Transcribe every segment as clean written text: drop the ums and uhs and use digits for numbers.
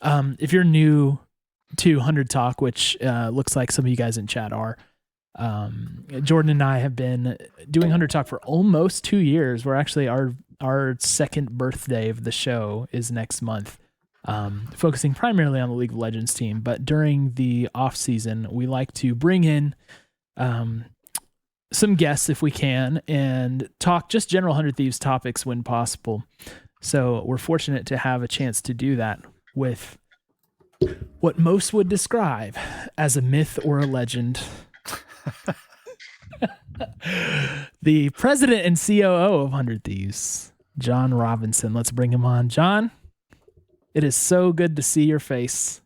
If you're new to 100 Talk, which looks like some of you guys in chat are, Jordan and I have been doing 100 Talk for almost 2 years. We're actually our second birthday of the show is next month, focusing primarily on the League of Legends team. But during the off season, we like to bring in some guests if we can and talk just general 100 Thieves topics when possible. So we're fortunate to have a chance to do that with what most would describe as a myth or a legend. The president and COO of 100 Thieves, John Robinson. Let's bring him on. John, it is so good to see your face.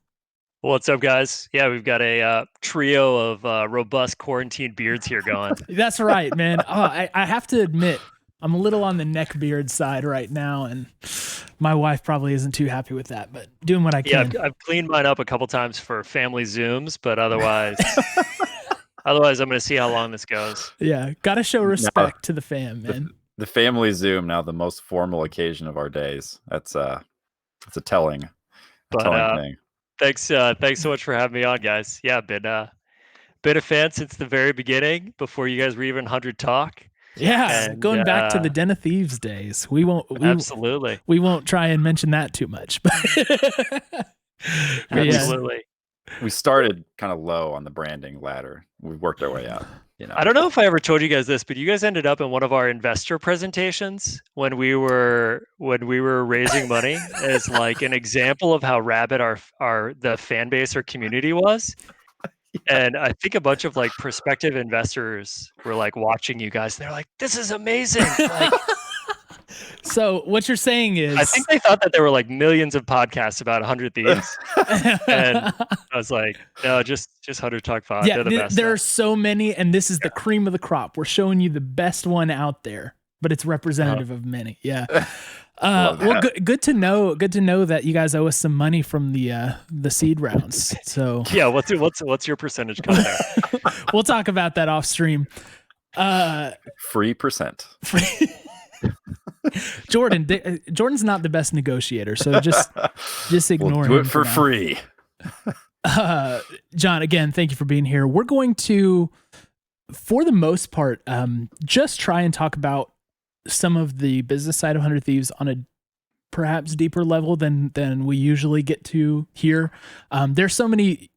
What's up, guys? Yeah, we've got a trio of robust quarantine beards here going. That's right, man. I have to admit, I'm a little on the neck beard side right now, and my wife probably isn't too happy with that, but doing what I can. Yeah, I've cleaned mine up a couple times for family Zooms, but otherwise, I'm going to see how long this goes. Yeah, got to show respect to the fam, man. The family Zoom, now the most formal occasion of our days. That's a telling thing. Thanks so much for having me on, guys. Yeah, been a fan since the very beginning, before you guys were even 100 Talk. Yeah, and going back to the Den of Thieves days. We won't try and mention that too much. But absolutely. We started kind of low on the branding ladder. We've worked our way up. I don't know if I ever told you guys this, but you guys ended up in one of our investor presentations when we were raising money as like an example of how rabid the fan base or community was. And I think a bunch of like prospective investors were like watching you guys. They're like, "This is amazing!" Like, so what you're saying is, I think they thought that there were like millions of podcasts about 100 Thieves, and I was like, "No, just 100 Talk Pod." Yeah, they're the best. There are so many, and this is the cream of the crop. We're showing you the best one out there, but it's representative of many. Yeah. Well, good to know. Good to know that you guys owe us some money from the seed rounds. So yeah, what's your percentage cut there? We'll talk about that off stream. Free percent. Jordan's not the best negotiator, so just ignore him. Do it for free. John, again, thank you for being here. We're going to, for the most part, just try and talk about some of the business side of 100 Thieves on a perhaps deeper level than we usually get to here. There's so many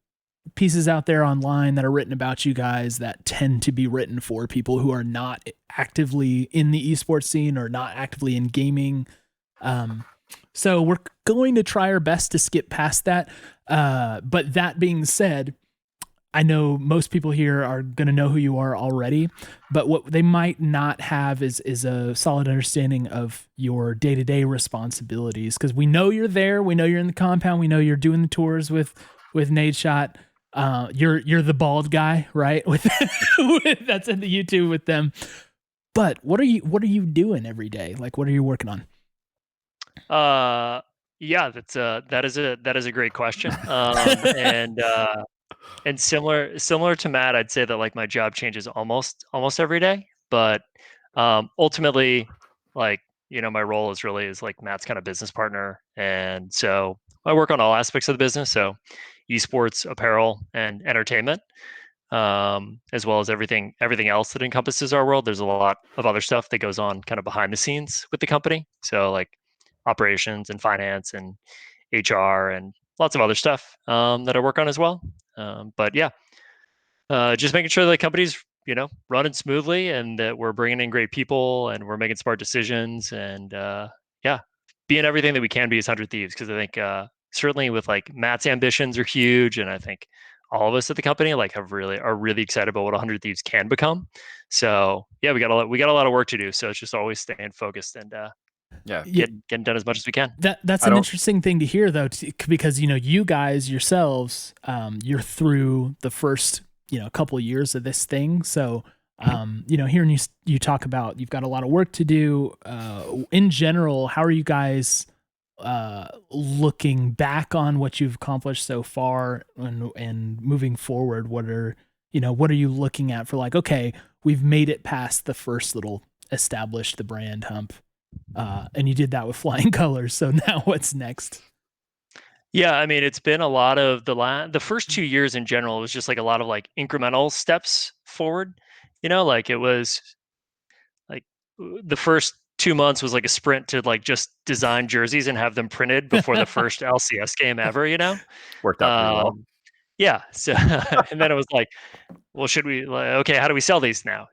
pieces out there online that are written about you guys that tend to be written for people who are not actively in the esports scene or not actively in gaming. So we're going to try our best to skip past that. But that being said, I know most people here are going to know who you are already, but what they might not have is a solid understanding of your day-to-day responsibilities. Because we know you're there, we know you're in the compound, we know you're doing the tours with Nadeshot. You're the bald guy, right? With that's in the YouTube with them. But what are you doing every day? Like, what are you working on? Yeah, that is a great question. And similar to Matt, I'd say that like my job changes almost every day, but ultimately, like, my role is like Matt's kind of business partner, and so I work on all aspects of the business, so esports, apparel, and entertainment, as well as everything else that encompasses our world. There's a lot of other stuff that goes on kind of behind the scenes with the company, so like operations and finance and HR and lots of other stuff that I work on as well. But yeah, just making sure that the company's running smoothly and that we're bringing in great people and we're making smart decisions, and yeah, being everything that we can be as 100 Thieves, because I think certainly with like Matt's ambitions are huge, and I think all of us at the company like are really excited about what 100 Thieves can become. So yeah, we got a lot of work to do. So it's just always staying focused and getting done as much as we can. That's an interesting thing to hear, though, because you guys yourselves, you're through the first couple of years of this thing. So hearing you talk about you've got a lot of work to do. In general, how are you guys looking back on what you've accomplished so far and moving forward? What are you looking at for like, okay, we've made it past the first little established the brand hump. And you did that with flying colors. So now what's next? Yeah, I mean, it's been a lot of the first 2 years in general. It was just like a lot of like incremental steps forward. Like it was like the first 2 months was like a sprint to like just design jerseys and have them printed before the first LCS game ever. Worked out pretty well. Um, yeah. So and then it was like, well, should we? Okay, how do we sell these now?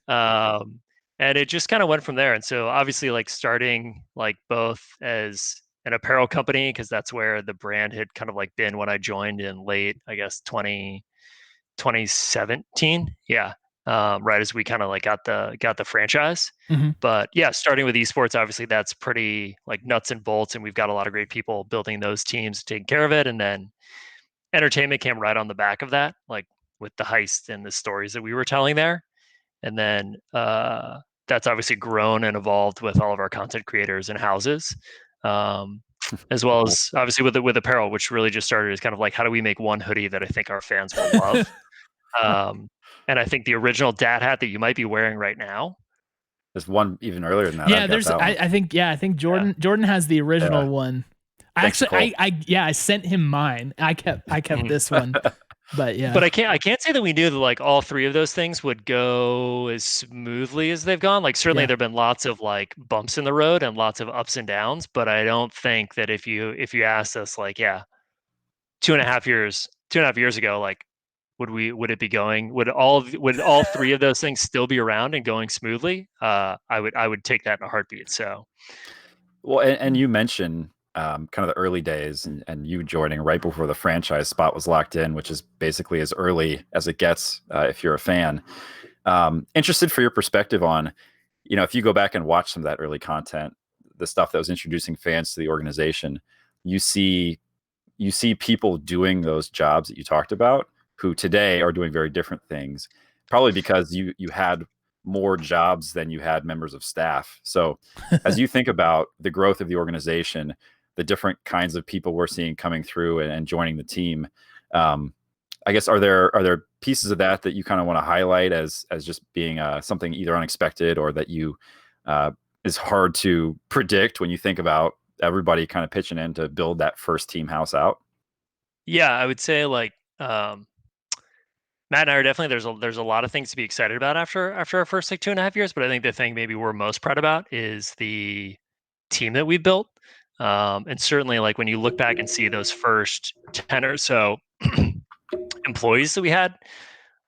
Um, and it just kind of went from there. And so obviously, like starting like both as an apparel company because that's where the brand had kind of like been when I joined in late, I guess 2017. Yeah. Right as we kind of like got the franchise. Mhm. But yeah, starting with esports, obviously that's pretty like nuts and bolts, and we've got a lot of great people building those teams, taking care of it, and then entertainment came right on the back of that, like with the heist and the stories that we were telling there. And then that's obviously grown and evolved with all of our content creators and houses, as well Cool. as obviously with apparel, which really just started as kind of like how do we make one hoodie that I think our fans will love. And I think the original dad hat that you might be wearing right now. There's one even earlier than that. Yeah, I've got that one. I think Jordan has the original one. Thanks, I sent him mine. I kept this one. But yeah. But I can't say that we knew that like all three of those things would go as smoothly as they've gone. Like certainly Yeah. there've been lots of like bumps in the road and lots of ups and downs, but I don't think that if you asked us like, yeah, 2.5 years ago, like would it be going would all three of those things still be around and going smoothly? I would take that in a heartbeat. So Well, and you mentioned kind of the early days and you joining right before the franchise spot was locked in, which is basically as early as it gets if you're a fan. Interested for your perspective on, if you go back and watch some of that early content, the stuff that was introducing fans to the organization, you see people doing those jobs that you talked about who today are doing very different things, probably because you had more jobs than you had members of staff. So as you think about the growth of the organization, the different kinds of people we're seeing coming through and joining the team, I guess are there pieces of that you kind of want to highlight as just being something either unexpected or that you is hard to predict when you think about everybody kind of pitching in to build that first team house out? yeah, I would say like Matt and I are definitely there's a lot of things to be excited about after our first like 2.5 years, but I think the thing maybe we're most proud about is the team that we've built. And certainly like when you look back and see those first 10 or so employees that we had,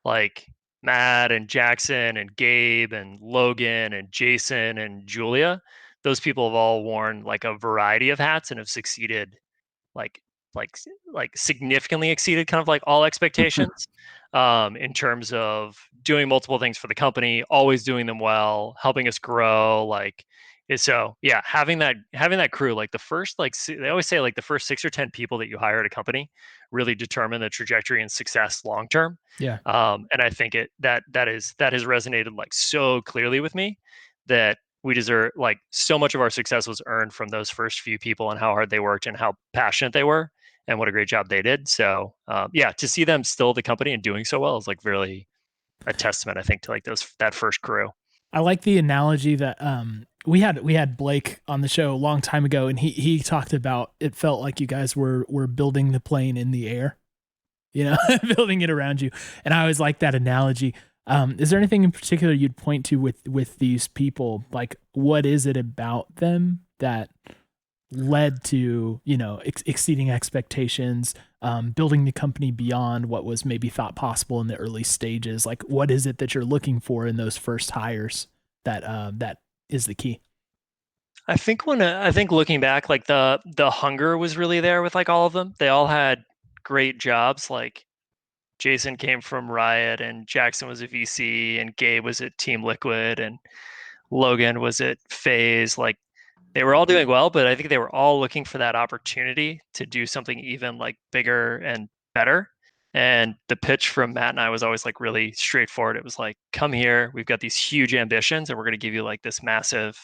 like Matt and Jackson and Gabe and Logan and Jason and Julia, those people have all worn like a variety of hats and have succeeded like like significantly exceeded kind of like all expectations in terms of doing multiple things for the company, always doing them well, helping us grow. So yeah, having that crew, like the first they always say like the first 6 or 10 people that you hire at a company really determine the trajectory and success long term. Yeah. And I think that has resonated like so clearly with me that we deserve like so much of our success was earned from those first few people and how hard they worked and how passionate they were and what a great job they did. So yeah, to see them still the company and doing so well is like really a testament, I think, to like that first crew. I like the analogy that we had Blake on the show a long time ago, and he talked about it felt like you guys were building the plane in the air, building it around you. And I always like that analogy. Is there anything in particular you'd point to with these people? Like, what is it about them that led to exceeding expectations, building the company beyond what was maybe thought possible in the early stages? Like, what is it that you're looking for in those first hires that is the key? I think looking back, like the hunger was really there with like all of them. They all had great jobs. Like Jason came from Riot, and Jackson was a VC, and Gabe was at Team Liquid, and Logan was at FaZe. Like they were all doing well, but I think they were all looking for that opportunity to do something even like bigger and better. And the pitch from Matt and I was always like really straightforward. It was like, come here, we've got these huge ambitions, and we're going to give you like this massive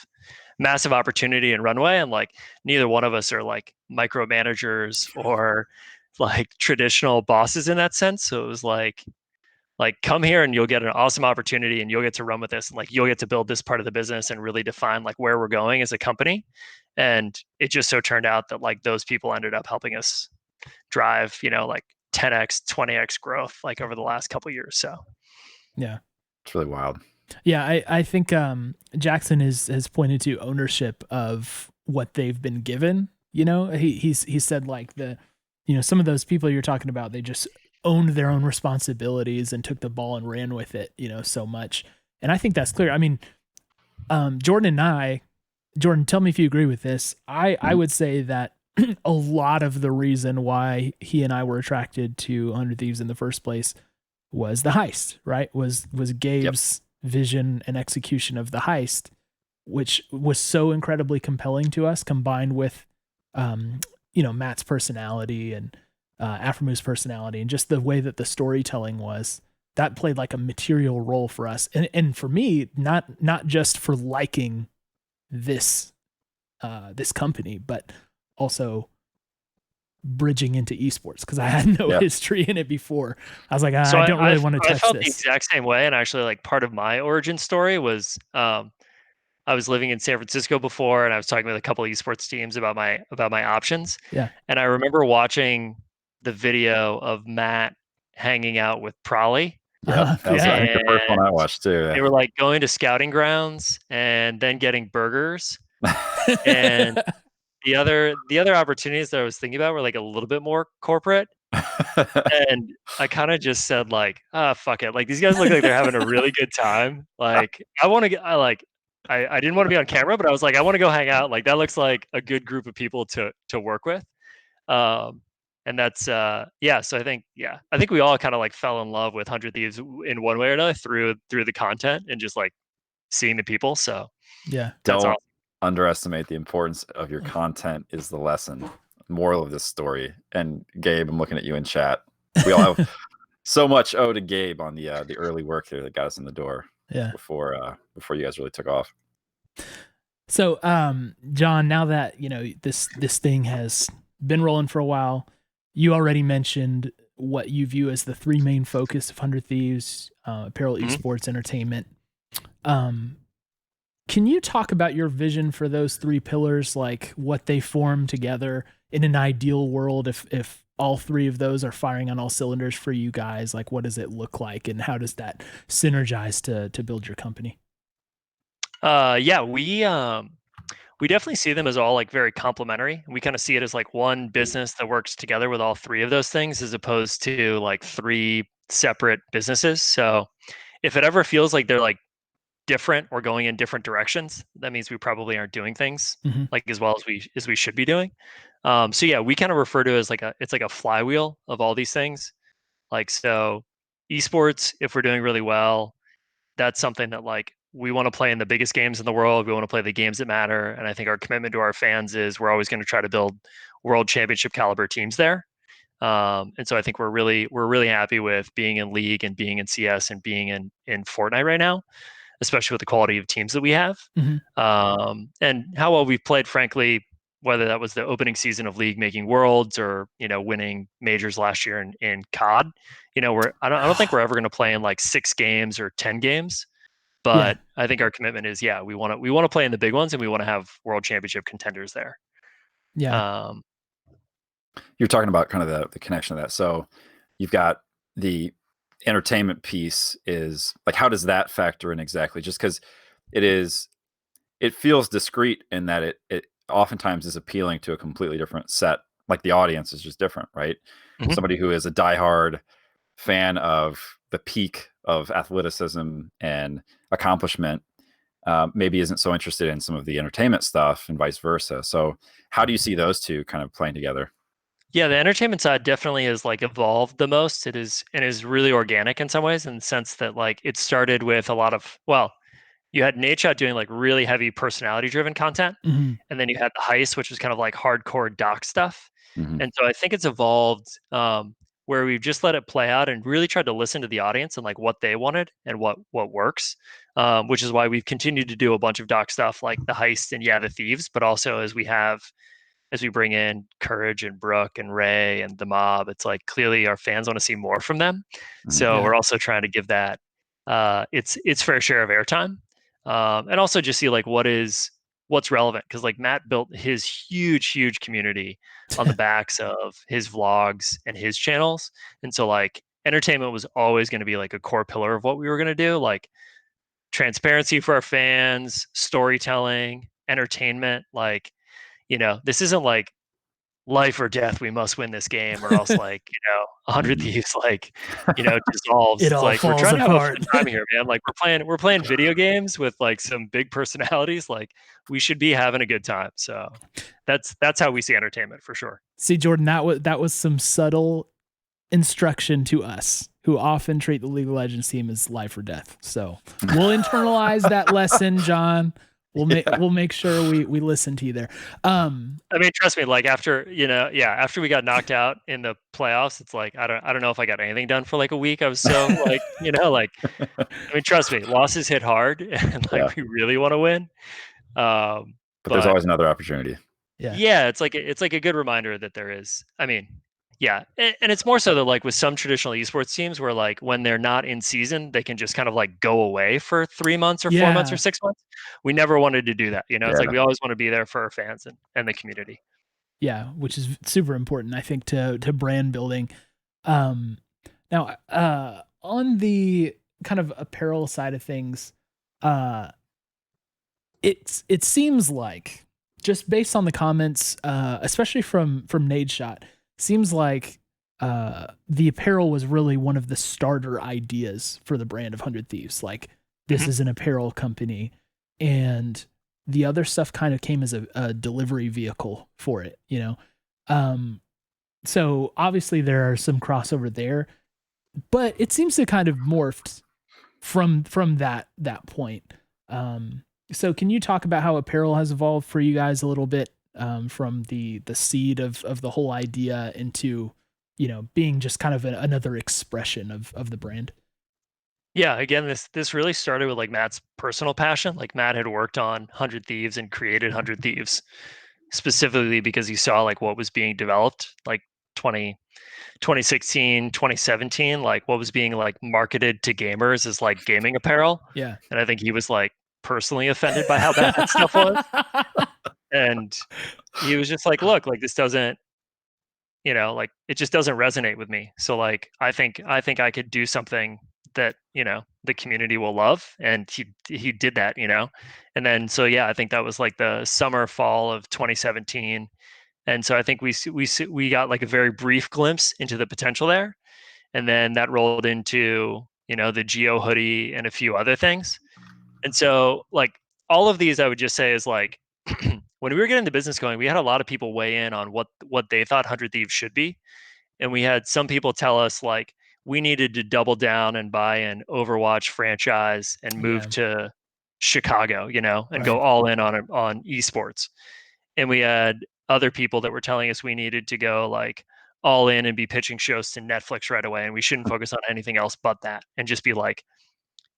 opportunity and runway. And like neither one of us are like micromanagers or like traditional bosses in that sense. So it was like come here and you'll get an awesome opportunity and you'll get to run with this, and like you'll get to build this part of the business and really define like where we're going as a company. And it just so turned out that like those people ended up helping us drive, like 10x, 20x growth like over the last couple of years. So Yeah. It's really wild. Yeah, I think Jackson has pointed to ownership of what they've been given. He said like some of those people you're talking about, they just owned their own responsibilities and took the ball and ran with it, so much. And I think that's clear. I mean, Jordan, tell me if you agree with this. I would say that a lot of the reason why he and I were attracted to 100 Thieves in the first place was the heist, right? Was Gabe's vision and execution of the heist, which was so incredibly compelling to us, combined with, Matt's personality and Aframu's personality and just the way that the storytelling was. That played like a material role for us, and for me, not just for liking this company, but also bridging into esports, because I had no history in it before. I was like, I don't really want to touch this. I felt this. the exact same way, and actually, like part of my origin story was I was living in San Francisco before, and I was talking with a couple of esports teams about my options. Yeah, and I remember watching the video of Matt hanging out with Prolly. Yeah, that was I think the first one I watched too. Yeah. They were like going to scouting grounds and then getting burgers. And the other opportunities that I was thinking about were like a little bit more corporate. And I kind of just said like, fuck it. Like these guys look like they're having a really good time. Like I want to get, I didn't want to be on camera, but I was like, I want to go hang out. Like that looks like a good group of people to work with. And that's so I think we all kind of like fell in love with 100 Thieves in one way or another through the content and just like seeing the people. So yeah, don't awesome. underestimate the importance of your content is the lesson moral of this story. And Gabe, I'm looking at you in chat. We all have so much owed to Gabe on the early work here that got us in the door. Yeah. Before you guys really took off. So, John, now that this thing has been rolling for a while, you already mentioned what you view as the three main focus of 100 Thieves: apparel, esports, entertainment. Can you talk about your vision for those three pillars, like what they form together in an ideal world? If all three of those are firing on all cylinders for you guys, like what does it look like, and how does that synergize to build your company? We definitely see them as all like very complementary. We kind of see it as like one business that works together with all three of those things, as opposed to like three separate businesses. So if it ever feels like they're like different or going in different directions, that means we probably aren't doing things like as well as we should be doing. We kind of refer to it as it's like a flywheel of all these things. Like, so esports, if we're doing really well, that's something that like we want to play in the biggest games in the world. We want to play the games that matter. And I think our commitment to our fans is we're always going to try to build world championship caliber teams there. And so I think we're really happy with being in League and being in CS and being in Fortnite right now, especially with the quality of teams that we have. And how well we've played, frankly, whether that was the opening season of League making Worlds or, winning majors last year in COD. I don't think we're ever going to play in like 6 games or 10 games. But I think our commitment is, we want to play in the big ones, and we want to have world championship contenders there. Yeah. You're talking about kind of the connection of that. So you've got the entertainment piece is like, how does that factor in exactly? Just because it feels discreet in that it oftentimes is appealing to a completely different set. Like the audience is just different, right? Somebody who is a diehard fan of the peak of athleticism and accomplishment maybe isn't so interested in some of the entertainment stuff and vice versa. So how do you see those two kind of playing together? Yeah, the entertainment side definitely has like evolved the most. It is really organic in some ways, in the sense that like it started with a lot of, you had Nadeshot doing like really heavy personality driven content. And then you had the heist, which was kind of like hardcore doc stuff. And so I think it's evolved where we've just let it play out and really tried to listen to the audience and like what they wanted and what works, which is why we've continued to do a bunch of doc stuff like the heist and the Thieves, but also as we bring in Courage and Brooke and Ray and the Mob, it's like clearly our fans want to see more from them. So we're also trying to give that its fair share of airtime, and also just see like what is what's relevant, because like Matt built his huge community on the backs of his vlogs and his channels, and so like entertainment was always going to be like a core pillar of what we were going to do, like transparency for our fans, storytelling, entertainment. Like, this isn't like life or death, we must win this game, or else like 100 Thieves like dissolves. It It's all like we're falls trying to have a apart. fun time here, man. Like we're playing video games with like some big personalities. Like we should be having a good time. So that's how we see entertainment for sure. See, Jordan, that was some subtle instruction to us who often treat the League of Legends team as life or death. So we'll internalize that lesson, John. We'll make sure we listen to you there. I mean, trust me, like after we got knocked out in the playoffs, it's like I don't know if I got anything done for like a week. I was so like, like I mean, trust me, losses hit hard and like we really want to win. But there's always another opportunity. Yeah, it's like a good reminder that there is. I mean, yeah, and it's more so that like with some traditional esports teams where like when they're not in season, they can just kind of like go away for 3 months or 4 months or 6 months. We never wanted to do that. It's like we always want to be there for our fans and the community. Yeah, which is super important, I think, to brand building. Now, on the kind of apparel side of things, it seems like, just based on the comments, especially from Nadeshot, seems like the apparel was really one of the starter ideas for the brand of 100 Thieves. Like, this is an apparel company, and the other stuff kind of came as a delivery vehicle for it, So obviously there are some crossover there, but it seems to kind of morphed from that point. So can you talk about how apparel has evolved for you guys a little bit, from the seed of the whole idea into, being just kind of another expression of the brand? Yeah, again, this really started with like Matt's personal passion. Like Matt had worked on 100 Thieves and created 100 Thieves specifically because he saw like what was being developed like 2016, 2017, like what was being like marketed to gamers as like gaming apparel. Yeah. And I think he was like personally offended by how bad that stuff was. And he was just like, look, like this doesn't, like it just doesn't resonate with me. So like I think I could do something that, the community will love. And he did that, And then so yeah, I think that was like the summer fall of 2017. And so I think we got like a very brief glimpse into the potential there. And then that rolled into, the Geo hoodie and a few other things. And so like all of these I would just say is like when we were getting the business going, we had a lot of people weigh in on what they thought 100 Thieves should be. And we had some people tell us like we needed to double down and buy an Overwatch franchise and move to Chicago, and go all in on esports. And we had other people that were telling us we needed to go like all in and be pitching shows to Netflix right away, and we shouldn't focus on anything else but that, and just be like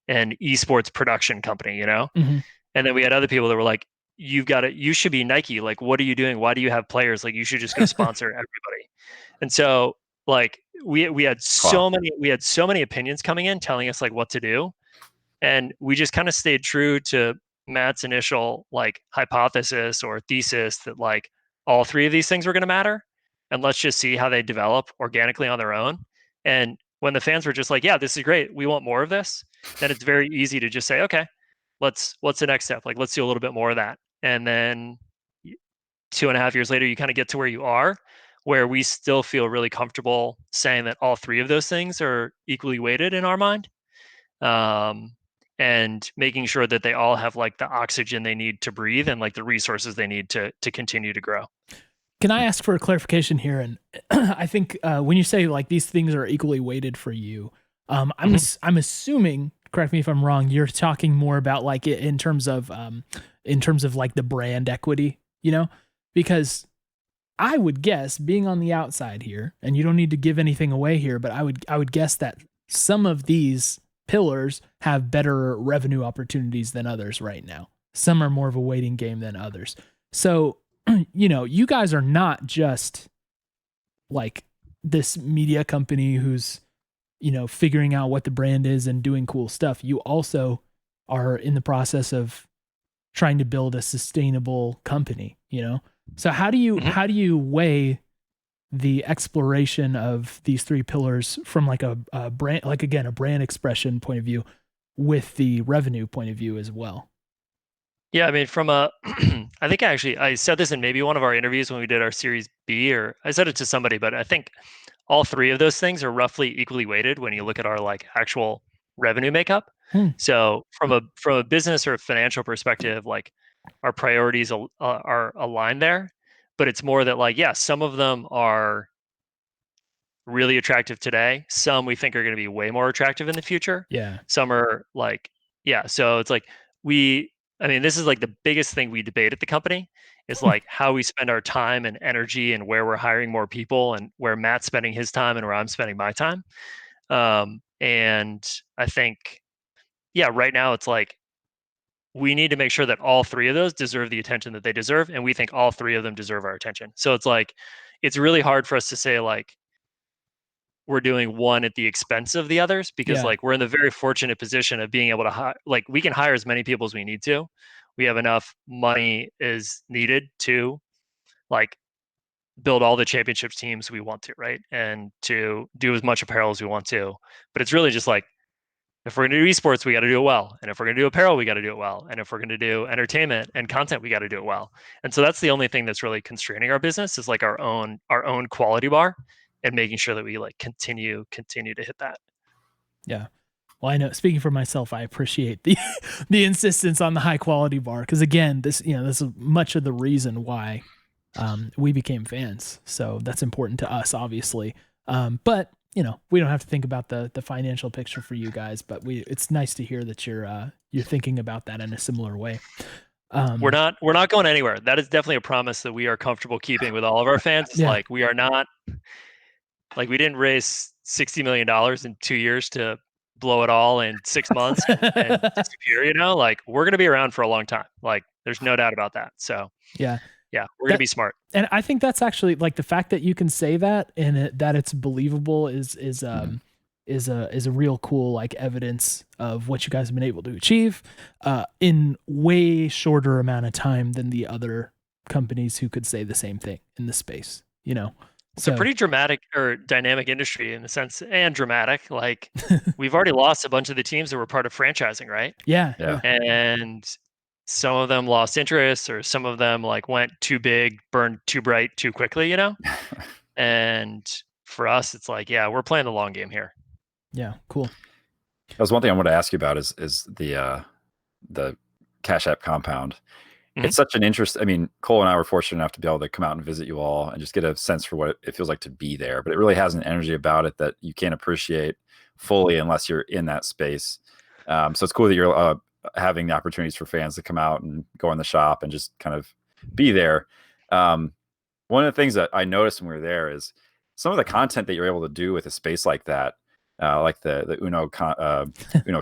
an esports production company, Mm-hmm. And then we had other people that were like, you should be Nike. Like, what are you doing? Why do you have players? Like, you should just go sponsor everybody. And so like we had so many opinions coming in telling us like what to do. And we just kind of stayed true to Matt's initial like hypothesis or thesis that like all three of these things were going to matter. And let's just see how they develop organically on their own. And when the fans were just like, yeah, this is great, we want more of this, then it's very easy to just say, okay, what's the next step? Like, let's do a little bit more of that. And then 2.5 years later, you kind of get to where you are, where we still feel really comfortable saying that all three of those things are equally weighted in our mind. And making sure that they all have like the oxygen they need to breathe and like the resources they need to continue to grow. Can I ask for a clarification here? And I think when you say like these things are equally weighted for you, I'm assuming, correct me if I'm wrong, you're talking more about like in terms of like the brand equity, because I would guess, being on the outside here, and you don't need to give anything away here, but I would guess that some of these pillars have better revenue opportunities than others right now. Some are more of a waiting game than others. So, you guys are not just like this media company who's, figuring out what the brand is and doing cool stuff. You also are in the process of trying to build a sustainable company, So how do you weigh the exploration of these three pillars from like a brand, like again, a brand expression point of view with the revenue point of view as well? Yeah, I mean, from a, I think actually I said this in maybe one of our interviews when we did our Series B, or I said it to somebody, but I think all three of those things are roughly equally weighted when you look at our like actual revenue makeup. So from a business or financial perspective, like our priorities are aligned there, but it's more that like, yeah, some of them are really attractive today. Some we think are going to be way more attractive in the future. Yeah. Some are like, yeah. So it's like I mean, this is like the biggest thing we debate at the company is like how we spend our time and energy and where we're hiring more people and where Matt's spending his time and where I'm spending my time. And I think, yeah, right now it's like we need to make sure that all three of those deserve the attention that they deserve. And we think all three of them deserve our attention. So it's like, it's really hard for us to say like, we're doing one at the expense of the others because like we're in the very fortunate position of being able to hire, like we can hire as many people as we need to. We have enough money is needed to like build all the championships teams we want to, right? And to do as much apparel as we want to. But it's really just like if we're going to do esports, we got to do it well. And if we're going to do apparel, we got to do it well. And if we're going to do entertainment and content, we got to do it well. And so that's the only thing that's really constraining our business is like our own quality bar and making sure that we like continue to hit that. Yeah. Well, I know speaking for myself, I appreciate the the insistence on the high quality bar. Cause again, this is much of the reason why we became fans. So that's important to us, obviously. But we don't have to think about the financial picture for you guys, but it's nice to hear that you're thinking about that in a similar way. We're not going anywhere. That is definitely a promise that we are comfortable keeping with all of our fans. It's like we are not like we didn't raise $60 million in 2 years to blow it all in 6 months and disappear, like we're going to be around for a long time. Like there's no doubt about that. So yeah, we're going to be smart. And I think that's actually like the fact that you can say that and that it's believable is a real cool like evidence of what you guys have been able to achieve in way shorter amount of time than the other companies who could say the same thing in the space, It's a pretty dramatic or dynamic industry in the sense, and dramatic. Like we've already lost a bunch of the teams that were part of franchising, right? Yeah. And some of them lost interest, or some of them like went too big, burned too bright, too quickly, And for us, it's like, yeah, we're playing the long game here. Yeah, cool. That was one thing I wanted to ask you about is the Cash App compound. It's such an interest. I mean, Cole and I were fortunate enough to be able to come out and visit you all and just get a sense for what it feels like to be there. But it really has an energy about it that you can't appreciate fully unless you're in that space. So it's cool that you're having the opportunities for fans to come out and go in the shop and just kind of be there. One of the things that I noticed when we were there is some of the content that you're able to do with a space like that, like the Uno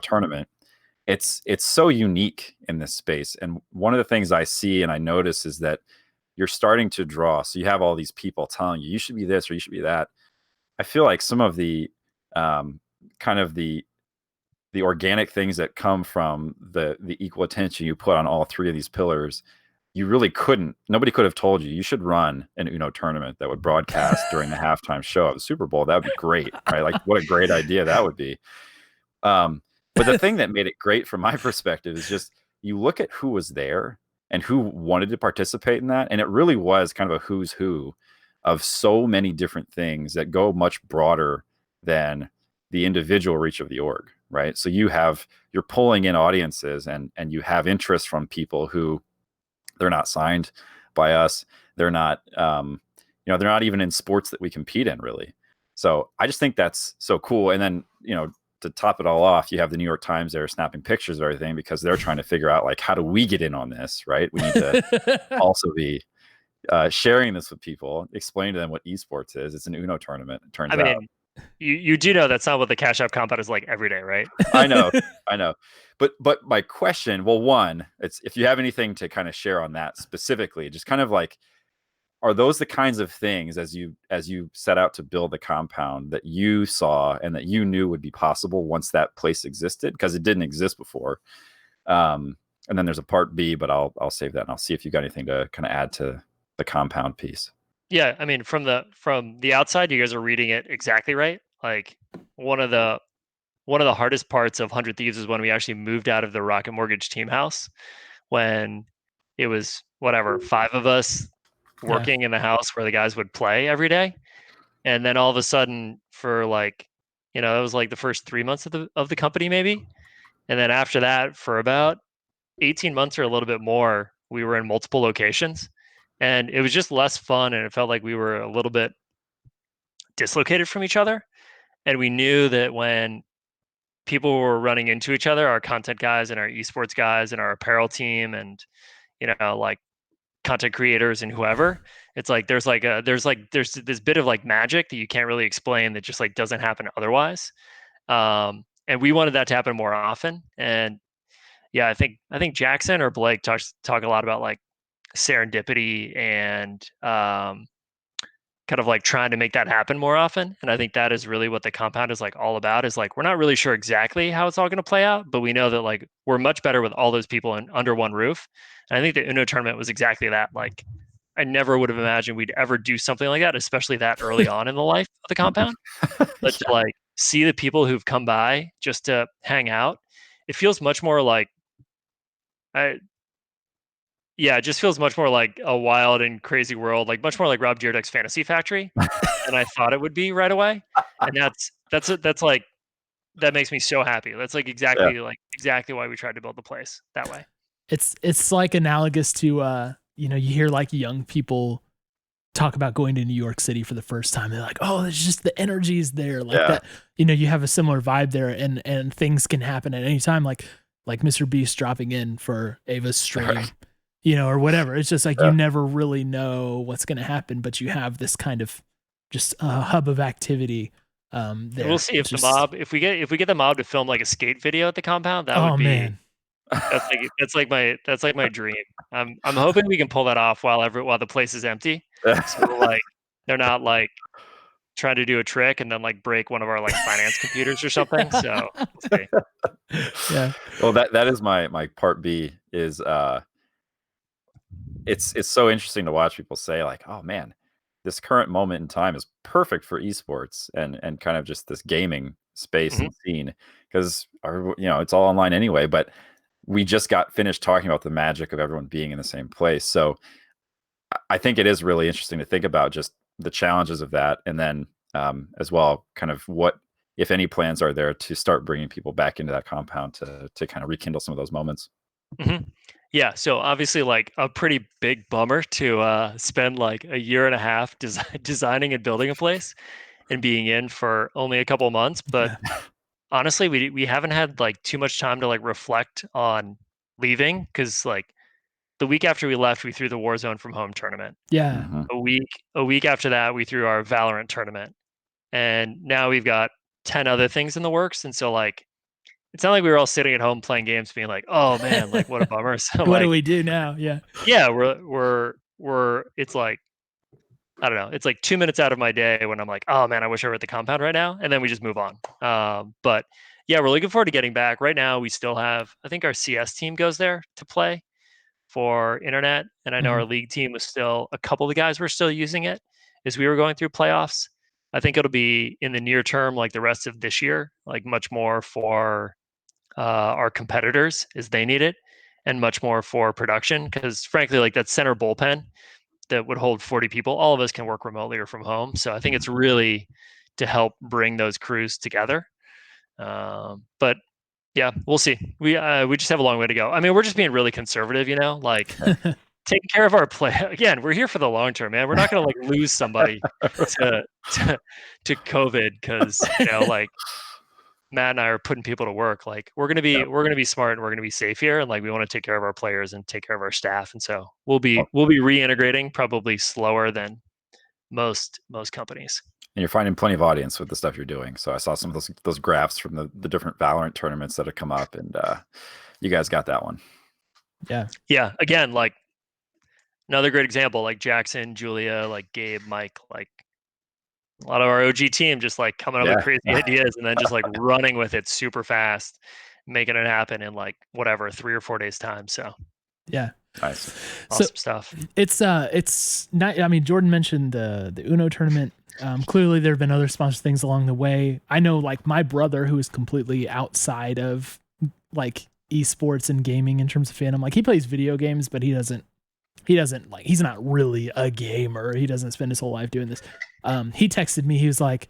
tournament. It's so unique in this space. And one of the things I see and I notice is that you're starting to draw. So you have all these people telling you should be this or you should be that. I feel like some of the kind of the organic things that come from the equal attention you put on all three of these pillars, nobody could have told you should run an Uno tournament that would broadcast during the halftime show of the Super Bowl. That would be great, right? Like what a great idea that would be. But the thing that made it great from my perspective is just you look at who was there and who wanted to participate in that. And it really was kind of a who's who of so many different things that go much broader than the individual reach of the org, right? So you're pulling in audiences and you have interest from people who they're not signed by us. They're not, they're not even in sports that we compete in really. So I just think that's so cool. And then, to top it all off, you have the New York Times there snapping pictures of everything because they're trying to figure out like, how do we get in on this, right? We need to also be sharing this with people, explain to them what esports is. It's an Uno tournament, it turns out. You do know that's not what the Cash App compound is like every day, right? I know. But my question, well, one, it's if you have anything to kind of share on that specifically, just kind of like, are those the kinds of things as you set out to build the compound that you saw and that you knew would be possible once that place existed? Because it didn't exist before. And then there's a part B, but I'll save that and I'll see if you got anything to kind of add to the compound piece. Yeah, I mean, from the outside, you guys are reading it exactly right. Like one of the hardest parts of 100 Thieves is when we actually moved out of the Rocket Mortgage team house, when it was whatever 5 of us working in the house where the guys would play every day, and then all of a sudden for like, it was like the first 3 months of the company maybe, and then after that for about 18 months or a little bit more, we were in multiple locations, and it was just less fun, and it felt like we were a little bit dislocated from each other. And we knew that when people were running into each other, our content guys and our esports guys and our apparel team and like content creators and whoever, it's like there's this bit of like magic that you can't really explain that just like doesn't happen otherwise. And we wanted that to happen more often. And yeah, I think Jackson or Blake talk a lot about like serendipity and kind of like trying to make that happen more often. And I think that is really what the compound is like all about, is like we're not really sure exactly how it's all going to play out, but we know that like we're much better with all those people under one roof. And I think the Uno tournament was exactly that. Like I never would have imagined we'd ever do something like that, especially that early on in the life of the compound. But to like see the people who've come by just to hang out, it feels much more like it just feels much more like a wild and crazy world, like much more like Rob Dyrdek's Fantasy Factory than I thought it would be right away. And that's like, that makes me so happy. That's like exactly why we tried to build the place that way. It's like analogous to you hear like young people talk about going to New York City for the first time. They're like, oh, it's just the energy is there, like that. You have a similar vibe there, and things can happen at any time. Like Mr. Beast dropping in for Ava's stream. Right. Or whatever. It's just like you never really know what's going to happen, but you have this kind of just a hub of activity there. We'll see if the mob, if we get the mob to film like a skate video at the compound, that would be, man. That's like my dream. I'm hoping we can pull that off while the place is empty. So like they're not like trying to do a trick and then like break one of our like finance computers or something. So we'll see. Yeah. Well, that is my part B is it's so interesting to watch people say like, oh man, this current moment in time is perfect for esports and kind of just this gaming space and scene, because it's all online anyway. But we just got finished talking about the magic of everyone being in the same place. So I think it is really interesting to think about just the challenges of that, and then as well, kind of what, if any, plans are there to start bringing people back into that compound to kind of rekindle some of those moments. Yeah, so obviously like a pretty big bummer to spend like a year and a half designing and building a place and being in for only a couple of months. But honestly, we haven't had like too much time to like reflect on leaving, because like the week after we left, we threw the Warzone from home tournament. Yeah. A week after that, we threw our VALORANT tournament, and now we've got 10 other things in the works. And so like, it's not like we were all sitting at home playing games being like, oh man, like what a bummer. So what do we do now? Yeah. We're it's like, I don't know, it's like 2 minutes out of my day when I'm like, oh man, I wish I were at the compound right now. And then we just move on. But yeah, we're looking forward to getting back. Right now we still have, I think our CS team goes there to play for internet. And I know our league team was still, a couple of the guys were still using it as we were going through playoffs. I think it'll be in the near term, like the rest of this year, like much more for our competitors as they need it, and much more for production, because frankly, like that center bullpen that would hold 40 people, all of us can work remotely or from home. So I think it's really to help bring those crews together. But yeah, we'll see. We just have a long way to go. I mean, we're just being really conservative, like taking care of our play. Again, we're here for the long term, man. We're not going to like lose somebody to COVID, because like Matt and I are putting people to work. Like we're gonna be smart, and we're gonna be safe here, and like we want to take care of our players and take care of our staff. And so we'll be reintegrating probably slower than most companies. And you're finding plenty of audience with the stuff you're doing. So I saw some of those graphs from the different VALORANT tournaments that have come up, and you guys got that one. Yeah. Again, like another great example, like Jackson, Julia, like Gabe, Mike, like a lot of our OG team just like coming up with crazy ideas and then just like running with it super fast. making it happen in like whatever 3 or 4 days time. So Yeah. Nice. awesome stuff. It's not, I mean, Jordan mentioned the Uno tournament. Clearly there have been other sponsored things along the way. I know like my brother, who is completely outside of like esports and gaming in terms of fandom, like he plays video games, but he doesn't like, he's not really a gamer. He doesn't spend his whole life doing this. He texted me, he was like,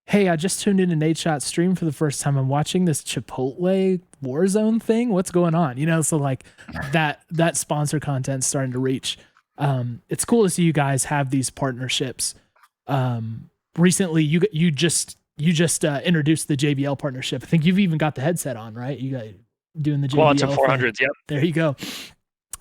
hey, I just tuned in to Nate Shot's stream for the first time. I'm watching this Chipotle Warzone thing. What's going on? You know, so like that sponsor content's starting to reach. It's cool to see you guys have these partnerships. Recently you just introduced the JBL partnership. I think you've even got the headset on, right? You got doing the JBL Quantum thing. 400s. Yep. There you go.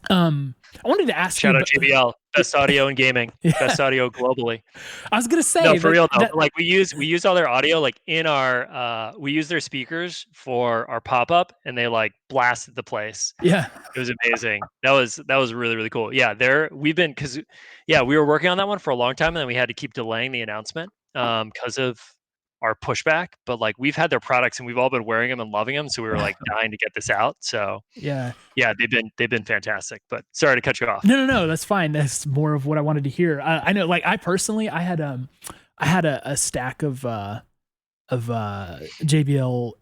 I wanted to ask Shout you out JBL, best audio in gaming, best audio globally. I was gonna say, no, for real though. Like we use all their audio, like in our we use their speakers for our pop up, and they like blasted the place. Yeah, it was amazing. That was really, really cool. Yeah, we were working on that one for a long time, and then we had to keep delaying the announcement because of our pushback. But like we've had their products, and we've all been wearing them and loving them, so we were like dying to get this out. So yeah, they've been fantastic. But sorry to cut you off. No, that's fine. That's more of what I wanted to hear. I know, like I personally, I had a stack of JBL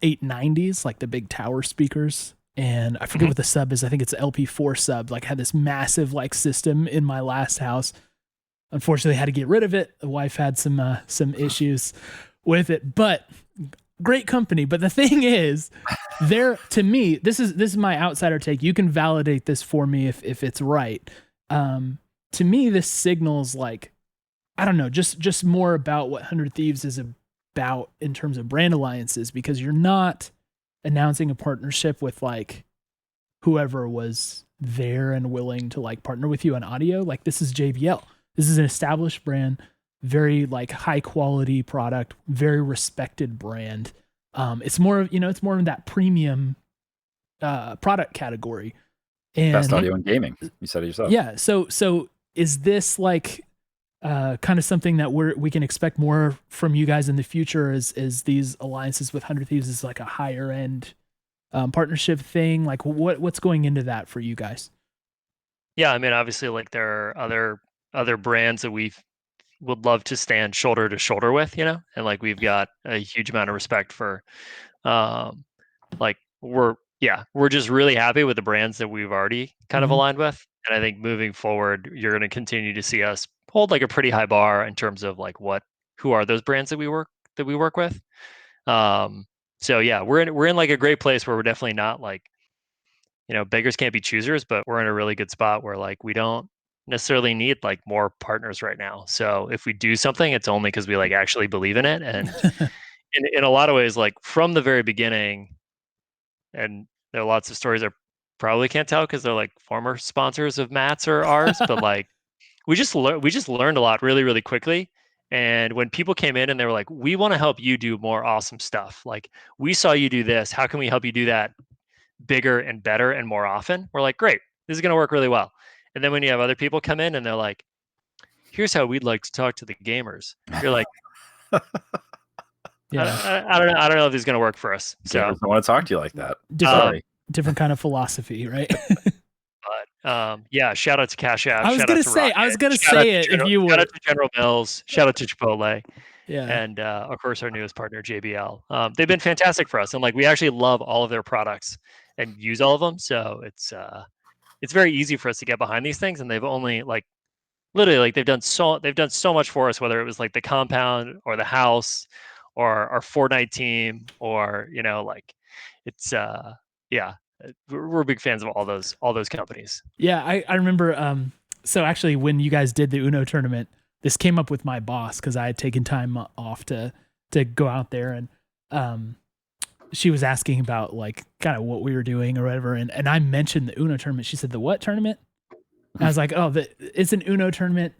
890s, like the big tower speakers, and I forget what the sub is. I think it's LP4 sub. Like had this massive like system in my last house. Unfortunately, I had to get rid of it. The wife had some issues with it, but great company. But the thing is, to me, this is my outsider take. You can validate this for me if it's right. To me, this signals like, I don't know, just more about what 100 Thieves is about in terms of brand alliances, because you're not announcing a partnership with like whoever was there and willing to like partner with you on audio. Like this is JBL. This is an established brand, very like high quality product, very respected brand. It's more of, it's more of that premium product category. And best audio in gaming. You said it yourself. Yeah. So is this like kind of something that we can expect more from you guys in the future as these alliances with 100 Thieves is like a higher end partnership thing? Like what's going into that for you guys? Yeah, I mean, obviously, like there are other brands that we would love to stand shoulder to shoulder with, and like we've got a huge amount of respect for. Like we're just really happy with the brands that we've already kind of aligned with, and I think moving forward, you're going to continue to see us hold like a pretty high bar in terms of like who are those brands that we work with. So yeah, we're in like a great place where we're definitely not like, beggars can't be choosers, but we're in a really good spot where like we don't necessarily need like more partners right now. So if we do something, it's only because we like actually believe in it. And in a lot of ways, like from the very beginning, and there are lots of stories I probably can't tell because they're like former sponsors of Matt's or ours, but like we just learned a lot really, really quickly. And when people came in and they were like, we want to help you do more awesome stuff. Like we saw you do this. How can we help you do that bigger and better and more often? We're like, great, this is going to work really well. And then when you have other people come in and they're like, here's how we'd like to talk to the gamers. You're like, yeah, I don't know if this is going to work for us. So I don't want to talk to you like that. Different kind of philosophy, right? But yeah, shout out to Cash App. I was gonna say it if you would. Shout out to General Mills. Shout out to Chipotle. Yeah. And of course our newest partner, JBL. They've been fantastic for us, and like we actually love all of their products and use all of them. So it's very easy for us to get behind these things, and they've only like literally like they've done so much for us, whether it was like the compound or the house or our Fortnite team, or like it's we're big fans of all those companies. Yeah, I remember. So actually, when you guys did the Uno tournament, this came up with my boss because I had taken time off to go out there, and she was asking about like kind of what we were doing or whatever, and I mentioned the Uno tournament. She said, "The what tournament?" And I was like, "Oh, it's an Uno tournament.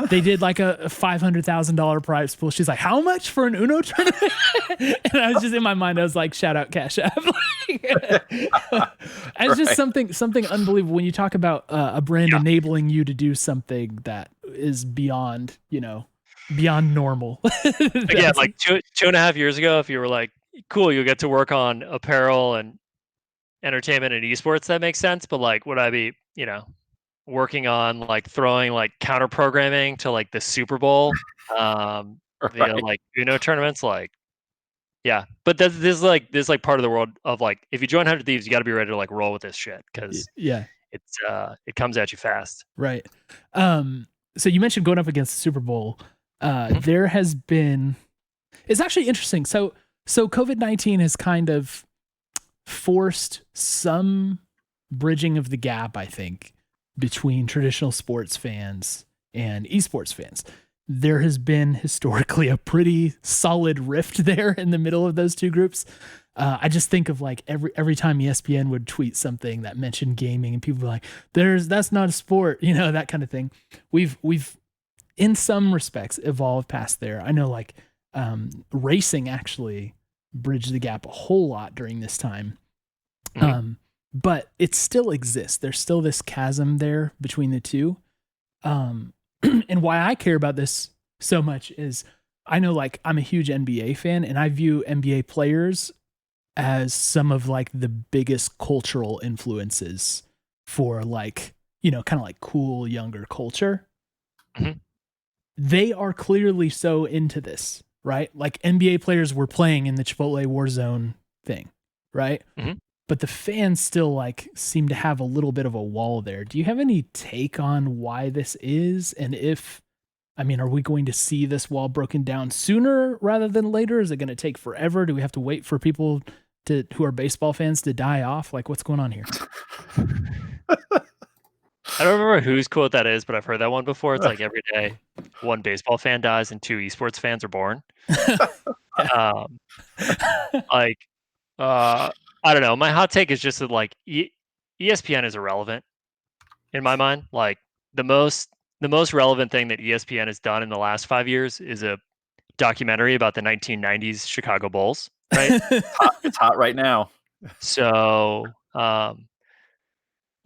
They did like a $500,000 prize pool." She's like, "How much for an Uno tournament?" And I was just in my mind, I was like, "Shout out Cash App." It's just something unbelievable when you talk about a brand enabling you to do something that is beyond normal. Again, like 2.5 years ago, if you were like, cool, you'll get to work on apparel and entertainment and esports, that makes sense. But like, would I be, working on like throwing like counter programming to like the Super Bowl, via Right. like tournaments? Like, yeah. But this is like part of the world of like, if you join 100 Thieves, you got to be ready to like roll with this shit because Yeah. it comes at you fast. Right. So you mentioned going up against the Super Bowl. Mhm. There has been. It's actually interesting. So COVID-19 has kind of forced some bridging of the gap, I think, between traditional sports fans and esports fans. There has been historically a pretty solid rift there in the middle of those two groups. I just think of like every time ESPN would tweet something that mentioned gaming, and people were like, that's not a sport," that kind of thing. We've in some respects evolved past there. I know like racing actually bridged the gap a whole lot during this time. Mhm. But it still exists. There's still this chasm there between the two. And why I care about this so much is I know like I'm a huge NBA fan, and I view NBA players as some of like the biggest cultural influences for like, kind of like cool younger culture. Mhm. They are clearly so into this, right? Like NBA players were playing in the Chipotle Warzone thing, right? Mhm. But the fans still like seem to have a little bit of a wall there. Do you have any take on why this is? And are we going to see this wall broken down sooner rather than later? Is it going to take forever? Do we have to wait for people who are baseball fans to die off? Like, what's going on here? I don't remember whose quote that is, but I've heard that one before. It's like every day one baseball fan dies and two esports fans are born. Um, like, I don't know. My hot take is just that like ESPN is irrelevant in my mind. Like the most relevant thing that ESPN has done in the last 5 years is a documentary about the 1990s Chicago Bulls, right? It's hot right now. So,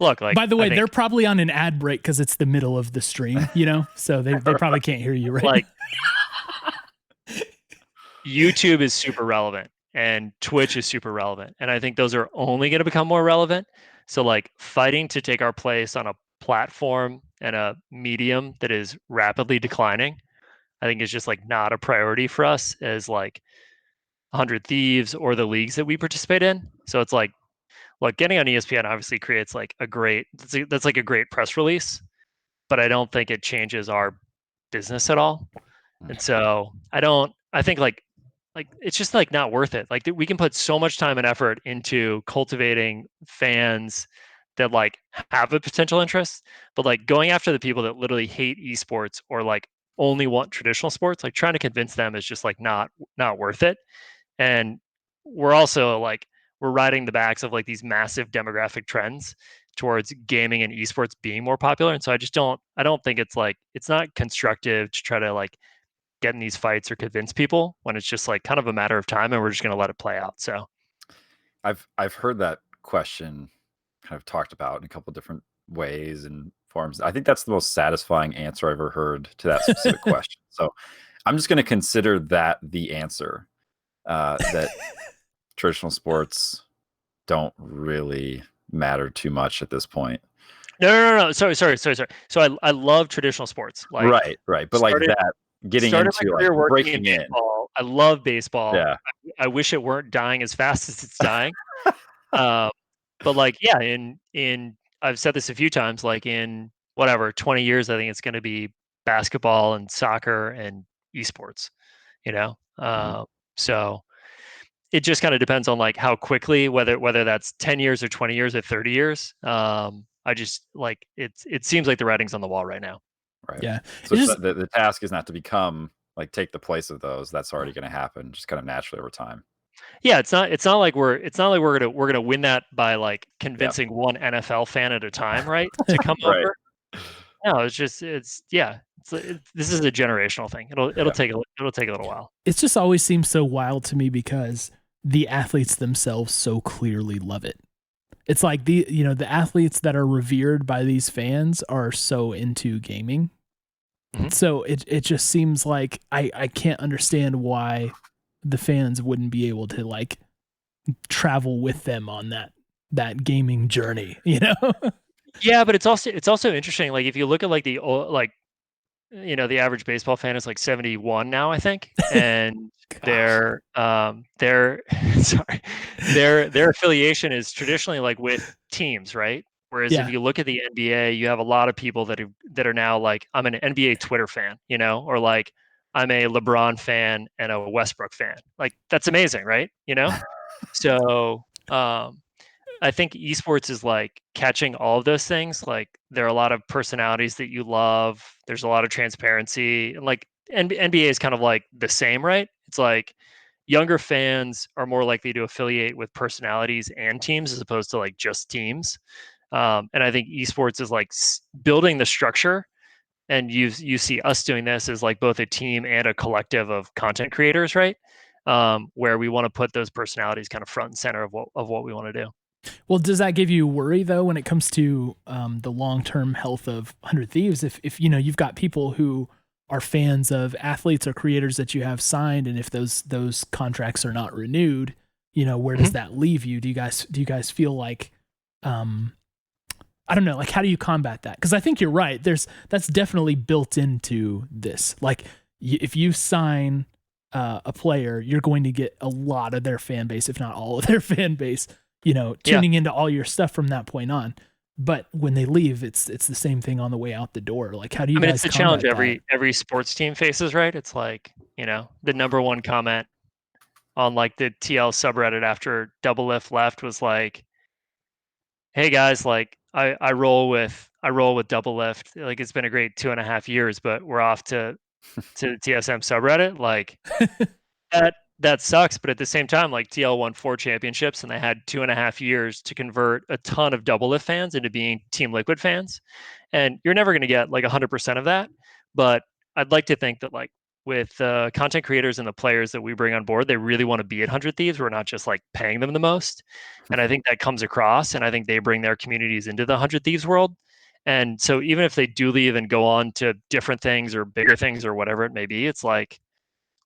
look, like By the I way, think they're probably on an ad break because it's the middle of the stream, so they probably can't hear you, right? like YouTube is super relevant and Twitch is super relevant. And I think those are only going to become more relevant. So, like, fighting to take our place on a platform and a medium that is rapidly declining, I think is just like not a priority for us as like 100 Thieves or the leagues that we participate in. So it's like, look, getting on ESPN obviously creates like that's like a great press release, but I don't think it changes our business at all. And so I think like it's just like not worth it. Like we can put so much time and effort into cultivating fans that like have a potential interest, but like going after the people that literally hate esports or like only want traditional sports, like trying to convince them is just like not worth it. And we're also like we're riding the backs of like these massive demographic trends towards gaming and esports being more popular. And so I don't think it's not constructive to try to like get in these fights or convince people when it's just like kind of a matter of time and we're just going to let it play out. So I've heard that question kind of talked about in a couple different ways and forms. I think that's the most satisfying answer I've ever heard to that specific question. So I'm just going to consider that the answer, that traditional sports don't really matter too much at this point. no. Sorry. So I love traditional sports. Like Right. But like started that, getting started my into like career working in breaking in. baseball. I love baseball. Yeah. I wish it weren't dying as fast as it's dying. Um, but like, yeah, in I've said this a few times, like in whatever 20 years, I think it's going to be basketball and soccer and esports. You know, Mhm. so it just kind of depends on like how quickly, whether that's 10 years or 20 years or 30 years. I just like it seems like the writing's on the wall right now. Right. Yeah. So It's it's just the task is not to become like take the place of those. That's already going to happen just kind of naturally over time. Yeah, it's not like we're gonna win that by like Yeah. convincing one NFL fan at a time, right? To come Right. over. No, this is a generational thing. It'll Yeah. take a little while. it's just always seems so wild to me because the athletes themselves so clearly love it. It's like the athletes that are revered by these fans are so into gaming. Mhm. So it just seems like I can't understand why the fans wouldn't be able to like travel with them on that that gaming journey, you know? Yeah, but it's also interesting. Like if you look at like the the average baseball fan is like 71 now, I think, and their sorry, their affiliation is traditionally like with teams, right? Whereas if Yeah. you look at the NBA, you have a lot of people that are now like, I'm an NBA Twitter fan, or like I'm a LeBron fan and a Westbrook fan. Like that's amazing, right? So I think esports is like catching all of those things. Like there are a lot of personalities that you love. There's a lot of transparency. And like NBA is kind of like the same, right? It's like younger fans are more likely to affiliate with personalities and teams as opposed to like just teams. And I think esports is like building the structure. And you see us doing this as like both a team and a collective of content creators, right? Where we want to put those personalities kind of front and center of what we want to do. Well, does that give you worry though when it comes to the long-term health of 100 Thieves? If you've got people who are fans of athletes or creators that you have signed, and if those contracts are not renewed, where does that leave you? Do you guys feel like, I don't know, like how do you combat that? Because I think you're right. That's definitely built into this. Like if you sign a player, you're going to get a lot of their fan base, if not all of their fan base, tuning into all your stuff from that point on. But when they leave, it's the same thing on the way out the door. Like, how do you guys it's the challenge that? every sports team faces, right? It's like, the number one comment on like the TL subreddit after Double Lift left was like, hey guys, like I roll with Double Lift. Like it's been a great 2.5 years, but we're off to the TSM subreddit. Like that sucks, but at the same time, like TL won 4 championships and they had 2.5 years to convert a ton of Double Lift fans into being Team Liquid fans. And you're never going to get like 100% of that. But I'd like to think that like with content creators and the players that we bring on board, they really want to be at 100 Thieves. We're not just like paying them the most. And I think that comes across, and I think they bring their communities into the 100 Thieves world. And so even if they do leave and go on to different things or bigger things or whatever it may be, it's like,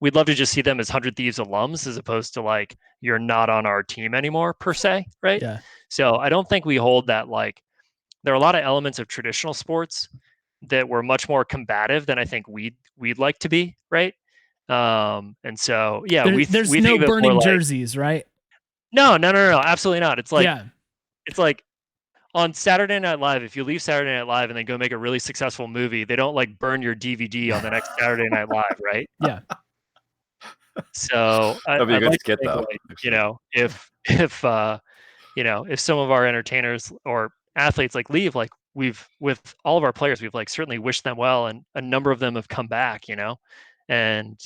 we'd love to just see them as 100 Thieves alums as opposed to like, you're not on our team anymore per se, right? Yeah. So I don't think we hold that. Like there are a lot of elements of traditional sports that were much more combative than I think we'd like to be, right? And so there's we no think burning like, jerseys, right? No, absolutely not. It's like yeah. It's like on Saturday Night Live, if you leave Saturday Night Live and then go make a really successful movie, they don't like burn your DVD on the next Saturday Night Live, right? Yeah. So That'd be a I'd good like to skit, think, though. like, if some of our entertainers or athletes like leave, like with all of our players, we've like certainly wished them well, and a number of them have come back, and